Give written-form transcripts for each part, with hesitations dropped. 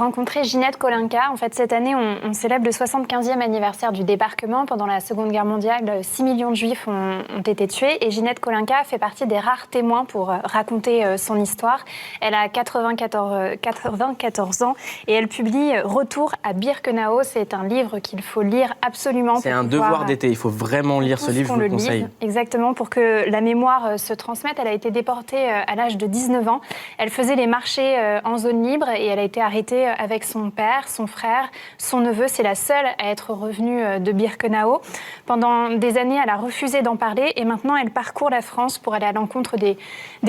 rencontré Ginette Kolinka. En fait, cette année, on célèbre le 75e anniversaire du débarquement. Pendant la Seconde Guerre mondiale, 6 millions de Juifs ont été tués. Et Ginette Kolinka fait partie des rares témoins pour raconter son histoire. Elle a 94 ans et elle publie Retour à Birkenau. C'est un livre qu'il faut lire absolument. C'est un devoir d'été. Il faut vraiment lire ce livre, je vous le conseille. Exactement, pour que la mémoire se transmette. Elle a été déportée à l'âge de 19 ans. Elle faisait les marchés en zone libre et elle a été arrêtée avec son père, son frère, son neveu. C'est la seule à être revenue de Birkenau. Pendant des années, elle a refusé d'en parler et maintenant elle parcourt la France pour aller à l'encontre des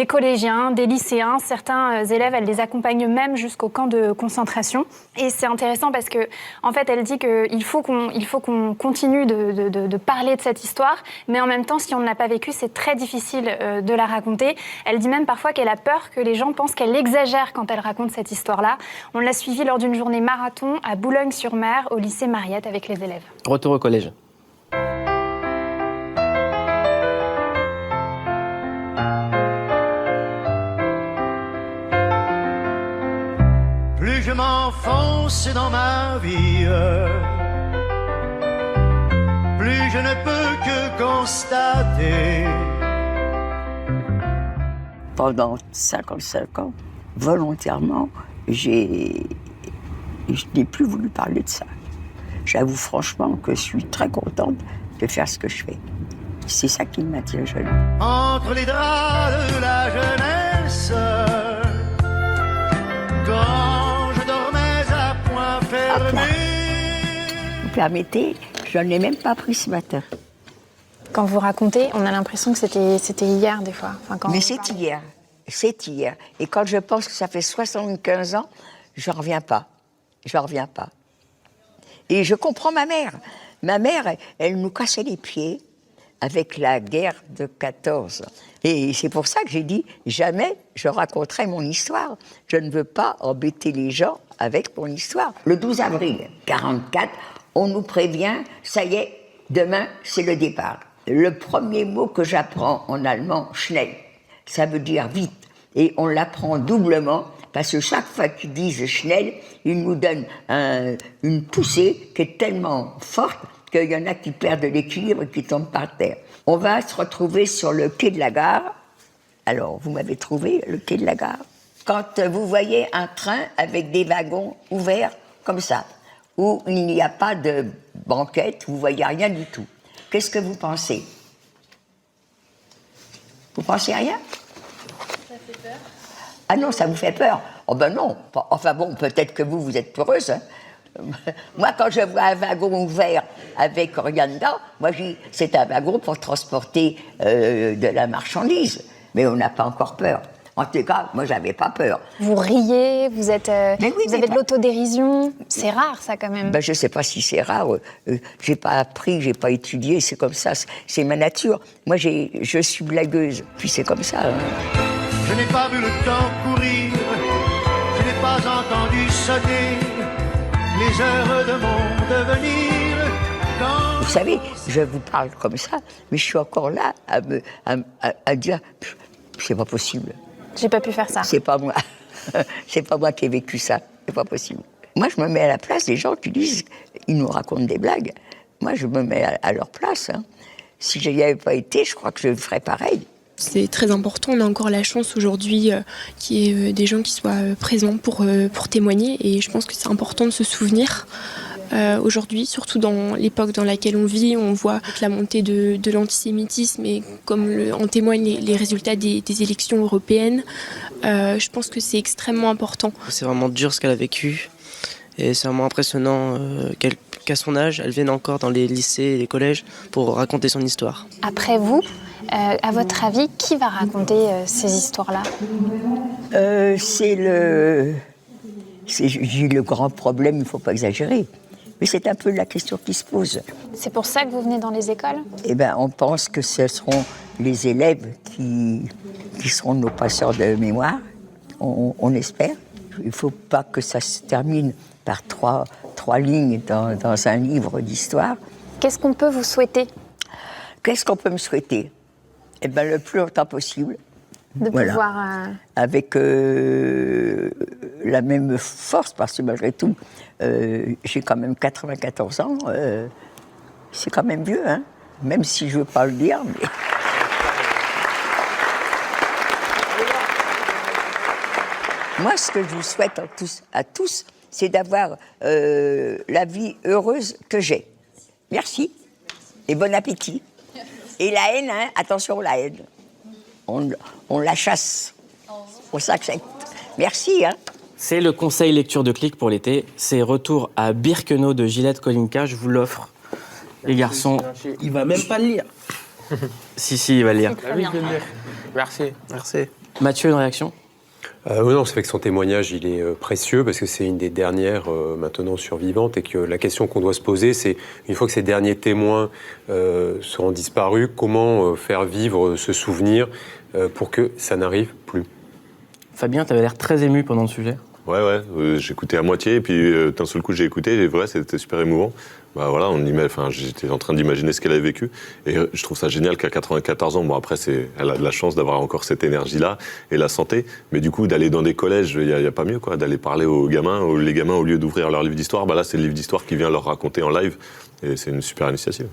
collégiens, des lycéens. Certains élèves, elle les accompagne même jusqu'au camp de concentration. Et c'est intéressant parce que, en fait, elle dit qu'il faut qu'on continue de parler de cette histoire, mais en même temps, si on ne l'a pas vécue, c'est très difficile de la raconter. Elle dit même parfois qu'elle a peur que les gens pensent qu'elle exagère quand elle raconte cette histoire-là. On l'a suivie lors d'une journée marathon à Boulogne-sur-Mer, au lycée Mariette, avec les élèves. Retour au collège. Plus je m'enfonce dans ma vie, plus je ne peux que constater. Pendant 55 ans, volontairement, je n'ai plus voulu parler de ça. J'avoue franchement que je suis très contente de faire ce que je fais. C'est ça qui me maintient jeune. Entre les draps de la jeunesse, quand je dormais à point fermé. Vous permettez, je n'en ai même pas pris ce matin. Quand vous racontez, on a l'impression que c'était hier, des fois. Enfin, mais c'est hier. C'est hier. Et quand je pense que ça fait 75 ans, je n'en reviens pas. Je n'en reviens pas. Et je comprends ma mère. Ma mère, elle nous cassait les pieds avec la guerre de 14. Et c'est pour ça que j'ai dit, jamais je raconterai mon histoire. Je ne veux pas embêter les gens avec mon histoire. Le 12 avril 1944, on nous prévient, ça y est, demain, c'est le départ. Le premier mot que j'apprends en allemand, schnell, ça veut dire vite. Et on l'apprend doublement, parce que chaque fois qu'ils disent schnell, ils nous donnent une poussée qui est tellement forte qu'il y en a qui perdent l'équilibre et qui tombent par terre. On va se retrouver sur le quai de la gare. Alors, vous m'avez trouvé, le quai de la gare. Quand vous voyez un train avec des wagons ouverts, comme ça, où il n'y a pas de banquette, vous ne voyez rien du tout. Qu'est-ce que vous pensez? Vous pensez à rien? Ça fait peur. Ah non, ça vous fait peur? Oh ben non. Enfin bon, peut-être que vous êtes peureuse. Hein. Moi, quand je vois un wagon ouvert avec rien dedans, moi, c'est un wagon pour transporter de la marchandise. Mais on n'a pas encore peur. En tout cas, moi, j'avais pas peur. Vous riez, vous avez de l'autodérision. C'est rare, ça, quand même. Ben, je sais pas si c'est rare. J'ai pas appris, j'ai pas étudié. C'est comme ça. C'est ma nature. Moi, je suis blagueuse. Puis c'est comme ça. Hein. Je n'ai pas vu le temps courir. Je n'ai pas entendu sonner les heures de mon devenir. Vous savez, je vous parle comme ça, mais je suis encore là à dire, c'est pas possible. J'ai pas pu faire ça. C'est pas moi. C'est pas moi qui ai vécu ça. C'est pas possible. Moi, je me mets à la place des gens qui disent, ils nous racontent des blagues. Moi, je me mets à leur place. Hein. Si je n'y avais pas été, je crois que je ferais pareil. C'est très important. On a encore la chance aujourd'hui qu'il y ait des gens qui soient présents pour témoigner. Et je pense que c'est important de se souvenir. Aujourd'hui, surtout dans l'époque dans laquelle on vit, on voit la montée de l'antisémitisme et comme en témoignent les résultats des élections européennes, je pense que c'est extrêmement important. C'est vraiment dur ce qu'elle a vécu et c'est vraiment impressionnant qu'à son âge, elle vienne encore dans les lycées et les collèges pour raconter son histoire. Après vous, à votre avis, qui va raconter ces histoires-là? C'est le grand problème, il ne faut pas exagérer. Mais c'est un peu la question qui se pose. C'est pour ça que vous venez dans les écoles? Eh bien, on pense que ce seront les élèves qui seront nos passeurs de mémoire. On espère. Il ne faut pas que ça se termine par trois lignes dans un livre d'histoire. Qu'est-ce qu'on peut vous souhaiter? Qu'est-ce qu'on peut me souhaiter? Eh bien, le plus longtemps possible, de pouvoir... Avec la même force, parce que malgré tout, j'ai quand même 94 ans, c'est quand même vieux, hein, même si je ne veux pas le dire. Mais... Moi, ce que je vous souhaite à tous, c'est d'avoir la vie heureuse que j'ai. Merci et bon appétit. Et la haine, hein, attention la haine. On la chasse. On s'accepte. Merci. Hein. C'est le conseil lecture de Clic pour l'été. C'est retour à Birkenau de Gillette Kolinka. Je vous l'offre. Les garçons. Il va même pas le lire. Si, il va le lire. Merci. Mathieu, une réaction ? Non, c'est vrai que son témoignage, il est précieux parce que c'est une des dernières maintenant survivantes et que la question qu'on doit se poser, c'est une fois que ces derniers témoins seront disparus, comment faire vivre ce souvenir pour que ça n'arrive plus. Fabien, tu avais l'air très ému pendant le sujet. Ouais, j'écoutais à moitié et puis d'un seul coup j'ai écouté et vrai, c'était super émouvant. Bah voilà, j'étais en train d'imaginer ce qu'elle avait vécu et je trouve ça génial qu'à 94 ans, bon après elle a de la chance d'avoir encore cette énergie-là et la santé, mais du coup d'aller dans des collèges, il y a pas mieux quoi, d'aller parler aux gamins, les gamins au lieu d'ouvrir leur livre d'histoire, bah là c'est le livre d'histoire qui vient leur raconter en live et c'est une super initiative.